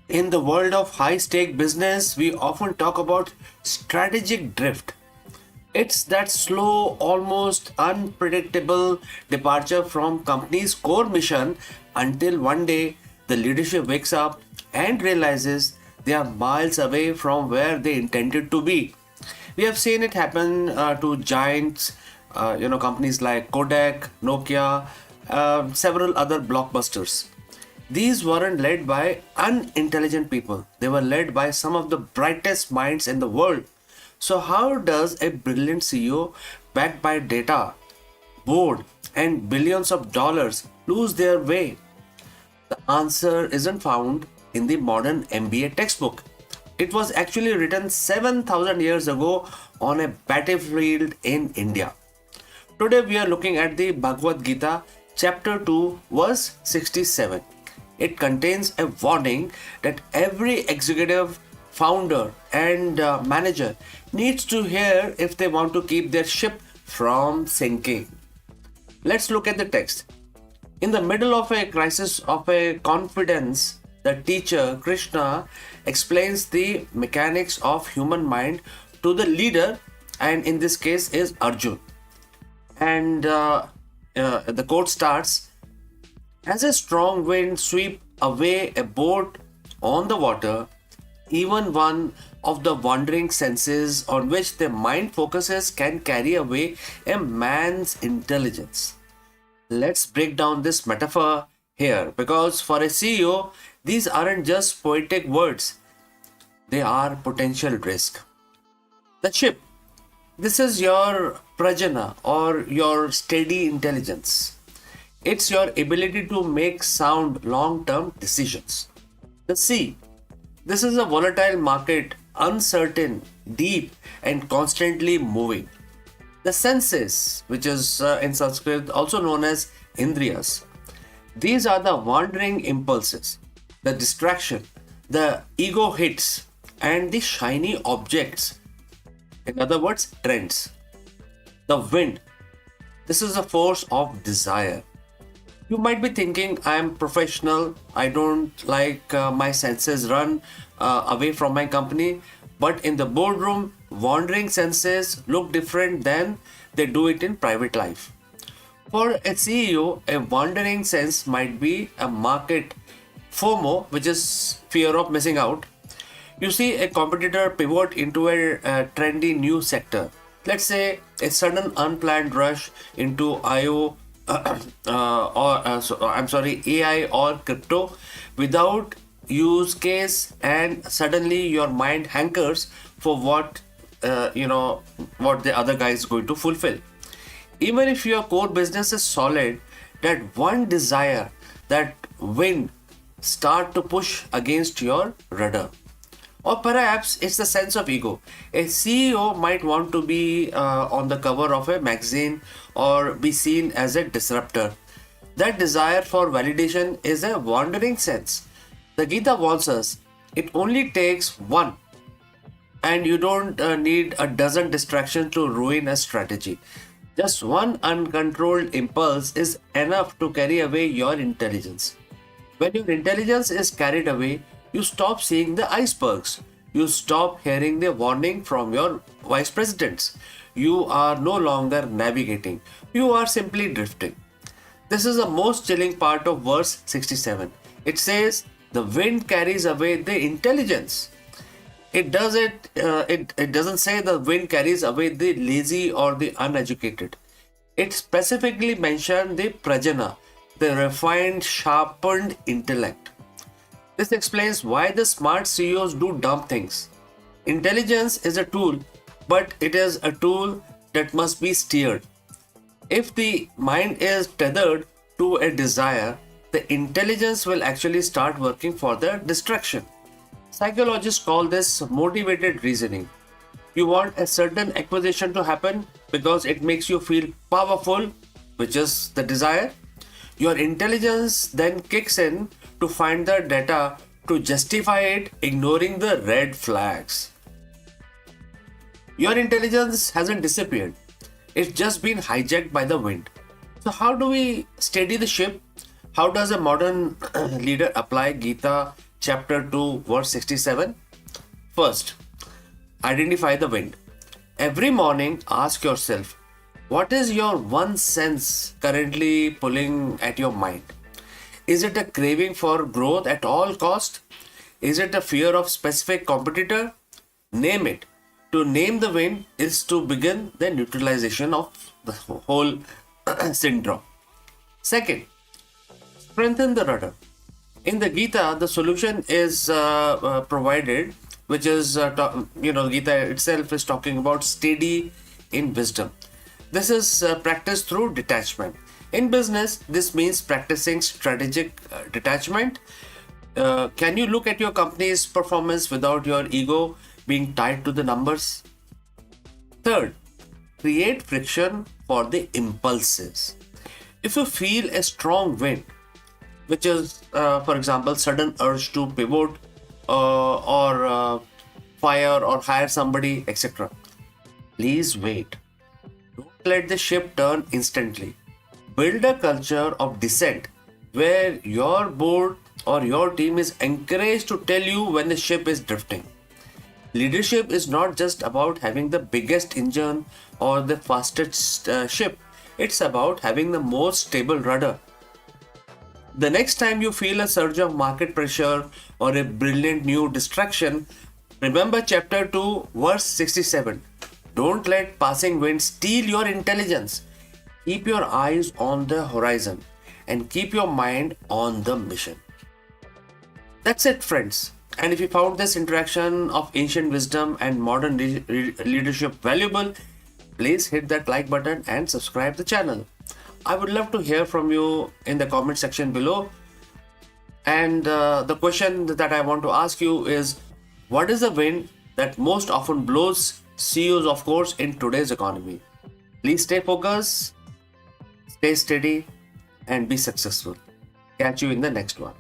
In the world of high stake business, we often talk about strategic drift. It's that slow, almost unpredictable departure from company's core mission until one day the leadership wakes up and realizes they are miles away from where they intended to be. We have seen it happen to giants, companies like Kodak, Nokia, several other blockbusters. These weren't led by unintelligent people. They were led by some of the brightest minds in the world. So, how does a brilliant CEO backed by data, board, and billions of dollars lose their way? The answer isn't found in the modern MBA textbook. It was actually written 7,000 years ago on a battlefield in India. Today we are looking at the Bhagavad Gita Chapter 2, verse 67. It contains a warning that every executive, founder, and manager needs to hear if they want to keep their ship from sinking. Let's look at the text. In the middle of a crisis of a confidence, the teacher Krishna explains the mechanics of human mind to the leader, and in this case is Arjun. And the quote starts: as a strong wind sweeps away a boat on the water, even one of the wandering senses on which the mind focuses can carry away a man's intelligence. Let's break down this metaphor here because for a CEO, these aren't just poetic words, they are potential risk. The chip. This is your prajna or your steady intelligence. It's your ability to make sound long term decisions. The C. This is a volatile market, uncertain, deep, and constantly moving. The senses, which is in Sanskrit also known as indriyas, these are the wandering impulses, the distraction, the ego hits, and the shiny objects. In other words, trends. The wind. This is a force of desire. You might be thinking, I am professional, I don't like my senses run away from my company. But in the boardroom, wandering senses look different than they do it in private life. For a CEO, a wandering sense might be a market FOMO, which is fear of missing out. You see a competitor pivot into a trendy new sector. Let's say a sudden unplanned rush into AI or crypto without use case, and suddenly your mind hankers for what the other guy is going to fulfill. Even if your core business is solid, that one desire, that wind, start to push against your rudder. Or perhaps it's the sense of ego. A CEO might want to be on the cover of a magazine or be seen as a disruptor. That desire for validation is a wandering sense. The Gita warns us it only takes one, and you don't need a dozen distractions to ruin a strategy. Just one uncontrolled impulse is enough to carry away your intelligence. When your intelligence is carried away, you stop seeing the icebergs. You stop hearing the warning from your vice presidents. You are no longer navigating. You are simply drifting. This is the most chilling part of verse 67. It says, the wind carries away the intelligence. It doesn't say the wind carries away the lazy or the uneducated. It specifically mentioned the prajana, the refined, sharpened intellect. This explains why the smart CEOs do dumb things. Intelligence is a tool, but it is a tool that must be steered. If the mind is tethered to a desire, the intelligence will actually start working for the distraction. Psychologists call this motivated reasoning. You want a certain acquisition to happen because it makes you feel powerful, which is the desire. Your intelligence then kicks in to find the data to justify it, ignoring the red flags. Your intelligence hasn't disappeared, it's just been hijacked by the wind. So, how do we steady the ship? How does a modern leader apply Gita Chapter 2, verse 67. First, identify the wind. Every morning, ask yourself, what is your one sense currently pulling at your mind? Is it a craving for growth at all cost? Is it a fear of specific competitor? Name it. To name the wind is to begin the neutralization of the whole syndrome. Second, strengthen the rudder. In the Gita, the solution is provided, which is, Gita itself is talking about steady in wisdom. This is practiced through detachment. In business, this means practicing strategic detachment. Can you look at your company's performance without your ego being tied to the numbers? Third, create friction for the impulses. If you feel a strong wind, which is, for example, sudden urge to pivot or fire or hire somebody, etc., please wait. Don't let the ship turn instantly. Build a culture of dissent where your board or your team is encouraged to tell you when the ship is drifting. Leadership is not just about having the biggest engine or the fastest ship. It's about having the most stable rudder. The next time you feel a surge of market pressure or a brilliant new distraction, remember chapter 2, verse 67. Don't let passing winds steal your intelligence. Keep your eyes on the horizon and keep your mind on the mission. That's it, friends. And if you found this interaction of ancient wisdom and modern leadership valuable, please hit that like button and subscribe the channel. I would love to hear from you in the comment section below. And the question that I want to ask you is, what is the wind that most often blows CEOs, of course, in today's economy? Please stay focused, stay steady, and be successful. Catch you in the next one.